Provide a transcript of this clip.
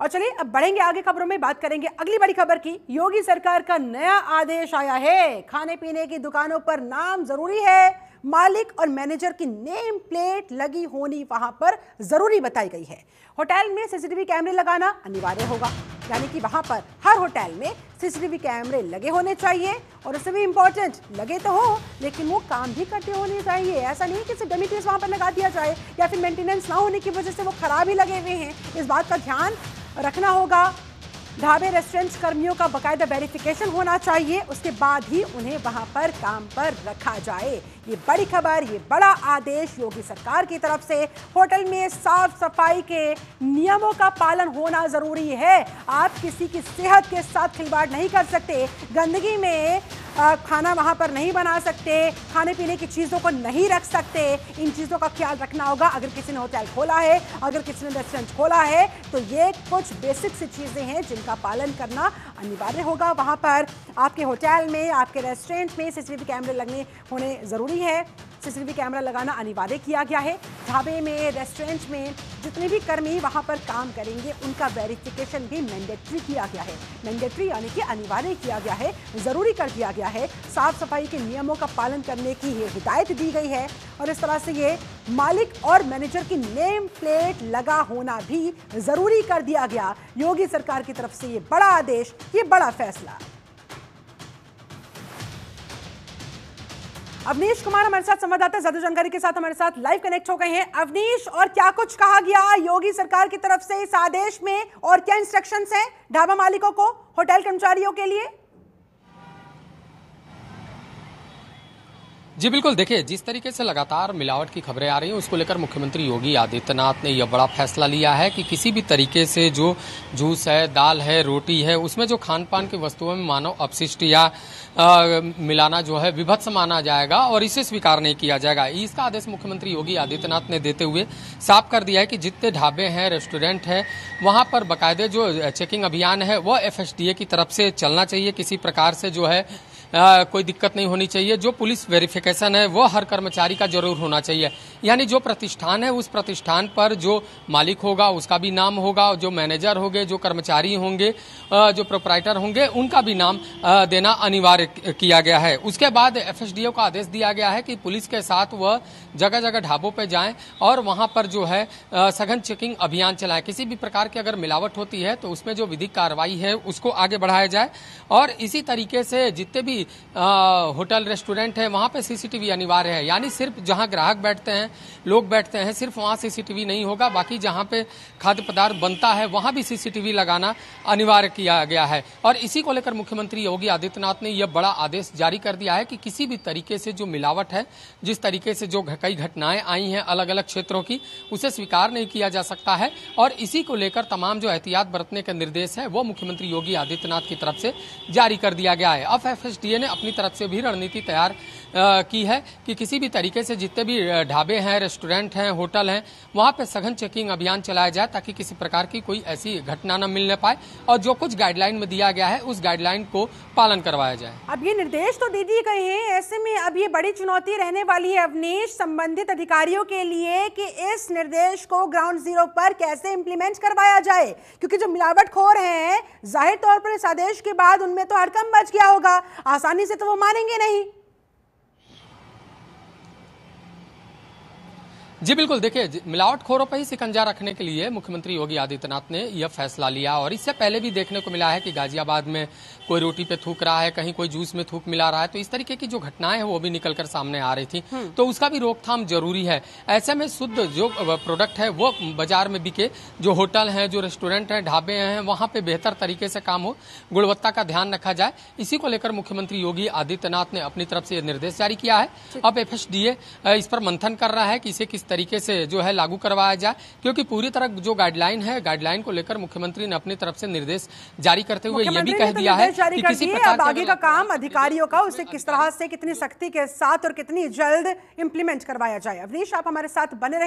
और चलिए अब बढ़ेंगे आगे, खबरों में बात करेंगे अगली बड़ी खबर की। योगी सरकार का नया आदेश आया है। खाने पीने की दुकानों पर नाम जरूरी है, मालिक और मैनेजर की नेम प्लेट लगी होनी वहां पर जरूरी बताई गई है। होटल में सीसीटीवी कैमरे लगाना अनिवार्य होगा, यानी कि वहां पर हर होटल में सीसीटीवी कैमरे लगे होने चाहिए। और उससे भी इंपॉर्टेंट, लगे तो हो लेकिन वो काम भी करते होने चाहिए। ऐसा नहीं कि सिर्फ डमी पीस वहां पर लगा दिया जाए या फिर मेंटेनेंस ना होने की वजह से वो खराब ही लगे हुए हैं। इस बात का ध्यान रखना होगा। ढाबे रेस्टोरेंट कर्मियों का बकायदा वेरिफिकेशन होना चाहिए, उसके बाद ही उन्हें वहां पर काम पर रखा जाए। ये बड़ी खबर, ये बड़ा आदेश योगी सरकार की तरफ से। होटल में साफ सफाई के नियमों का पालन होना जरूरी है। आप किसी की सेहत के साथ खिलवाड़ नहीं कर सकते, गंदगी में खाना वहां पर नहीं बना सकते, खाने पीने की चीजों को नहीं रख सकते। इन चीजों का ख्याल रखना होगा। अगर किसी ने होटल खोला है, अगर किसी ने रेस्टोरेंट खोला है, तो ये कुछ बेसिक सी चीजें हैं जिनका पालन करना अनिवार्य होगा। वहां पर आपके होटल में, आपके रेस्टोरेंट में सीसीटीवी कैमरे लगने होने जरूरी है। सीसीटीवी कैमरा लगाना अनिवार्य किया गया है। ढाबे में, रेस्टोरेंट में जितने भी कर्मी वहां पर काम करेंगे उनका वेरिफिकेशन भी मैंडेटरी किया गया है। मैंडेटरी यानी कि अनिवार्य किया गया है, जरूरी कर दिया गया है। साफ सफाई के नियमों का पालन करने की ये हिदायत दी गई है। और इस तरह से ये मालिक और मैनेजर की नेम प्लेट लगा होना भी जरूरी कर दिया गया। योगी सरकार की तरफ से ये बड़ा आदेश, ये बड़ा फैसला। अवनीश कुमार हमारे साथ, संवाददाता, ज्यादा जानकारी के साथ हमारे साथ लाइव कनेक्ट हो गए हैं। अवनीश, और क्या कुछ कहा गया योगी सरकार की तरफ से इस आदेश में, और क्या इंस्ट्रक्शंस हैं ढाबा मालिकों को, होटल कर्मचारियों के लिए? जी बिल्कुल, देखिए जिस तरीके से लगातार मिलावट की खबरें आ रही हैं उसको लेकर मुख्यमंत्री योगी आदित्यनाथ ने यह बड़ा फैसला लिया है कि किसी भी तरीके से जो जूस है, दाल है, रोटी है, उसमें जो खान पान की वस्तुओं में मानव अपशिष्ट या मिलाना जो है विभत्स माना जाएगा और इसे स्वीकार नहीं किया जाएगा। इसका आदेश मुख्यमंत्री योगी आदित्यनाथ ने देते हुए साफ कर दिया है कि जितने ढाबे हैं, रेस्टोरेंट हैं, वहां पर बाकायदे जो चेकिंग अभियान है वो FSDA की तरफ से चलना चाहिए। किसी प्रकार से जो है कोई दिक्कत नहीं होनी चाहिए। जो पुलिस वेरिफिकेशन है वो हर कर्मचारी का जरूर होना चाहिए। यानी जो प्रतिष्ठान है उस प्रतिष्ठान पर जो मालिक होगा उसका भी नाम होगा, जो मैनेजर होंगे, जो कर्मचारी होंगे, जो प्रोपराइटर होंगे, उनका भी नाम देना अनिवार्य किया गया है। उसके बाद FSDA को आदेश दिया गया है कि पुलिस के साथ वह जगह जगह ढाबों पर जाएं और वहां पर जो है सघन चेकिंग अभियान चलाएं। किसी भी प्रकार की अगर मिलावट होती है तो उसमें जो विधिक कार्रवाई है उसको आगे बढ़ाया जाए। और इसी तरीके से जितने भी होटल, रेस्टोरेंट है वहां पे सीसीटीवी अनिवार्य है। यानी सिर्फ जहां ग्राहक बैठते हैं, लोग बैठते हैं, सिर्फ वहां सीसीटीवी नहीं होगा, बाकी जहां पे खाद्य पदार्थ बनता है वहां भी सीसीटीवी लगाना अनिवार्य किया गया है। और इसी को लेकर मुख्यमंत्री योगी आदित्यनाथ ने यह बड़ा आदेश जारी कर दिया है कि किसी भी तरीके से जो मिलावट है, जिस तरीके से जो कई घटनाएं आई हैं अलग अलग क्षेत्रों की, उसे स्वीकार नहीं किया जा सकता है। और इसी को लेकर तमाम जो एहतियात बरतने के निर्देश है वो मुख्यमंत्री योगी आदित्यनाथ की तरफ से जारी कर दिया गया है। अब FSDA ने अपनी तरफ से भी रणनीति तैयार की है कि किसी भी तरीके से जितने भी ढाबे हैं, रेस्टोरेंट हैं, होटल हैं, वहां पे सघन चेकिंग अभियान चलाया जाए ताकि किसी प्रकार की कोई ऐसी घटना न मिलने पाए और जो कुछ गाइडलाइन में दिया गया है उस गाइडलाइन को पालन करवाया जाए। अब ये निर्देश तो दे दिए गए हैं, ऐसे में अब ये बड़ी चुनौती रहने वाली है अवनीश संबंधित अधिकारियों के लिए कि इस निर्देश को ग्राउंड जीरो पर कैसे इंप्लीमेंट करवाया जाए। क्योंकि जो मिलावटखोर हैं, जाहिर तौर पर इस आदेश के बाद उनमें तो हड़कंप मच गया होगा, आसानी से तो वो मानेंगे नहीं। जी बिल्कुल, देखिए मिलावटखोरों पर ही शिकंजा रखने के लिए मुख्यमंत्री योगी आदित्यनाथ ने यह फैसला लिया। और इससे पहले भी देखने को मिला है कि गाजियाबाद में कोई रोटी पे थूक रहा है, कहीं कोई जूस में थूक मिला रहा है, तो इस तरीके की जो घटनाएं हैं वो भी निकलकर सामने आ रही थी। तो उसका भी रोकथाम जरूरी है। ऐसे में शुद्ध जो प्रोडक्ट है वो बाजार में बिके, जो होटल हैं, जो रेस्टोरेंट हैं, ढाबे हैं, वहां पे बेहतर तरीके से काम हो, गुणवत्ता का ध्यान रखा जाए। इसी को लेकर मुख्यमंत्री योगी आदित्यनाथ ने अपनी तरफ से यह निर्देश जारी किया है। अब FSDA इस पर मंथन कर रहा है कि इसे किस तरीके से जो है लागू करवाया जाए, क्योंकि पूरी तरह जो गाइडलाइन है, गाइडलाइन को लेकर मुख्यमंत्री ने अपनी तरफ से निर्देश जारी करते हुए यह भी कह दिया है कि किसी प्रकार अब आगे का काम अधिकारियों का उसे किस तरह से, कितनी सख्ती के साथ और कितनी जल्द इंप्लीमेंट करवाया जाए। अवनीश, आप हमारे साथ बने रहे।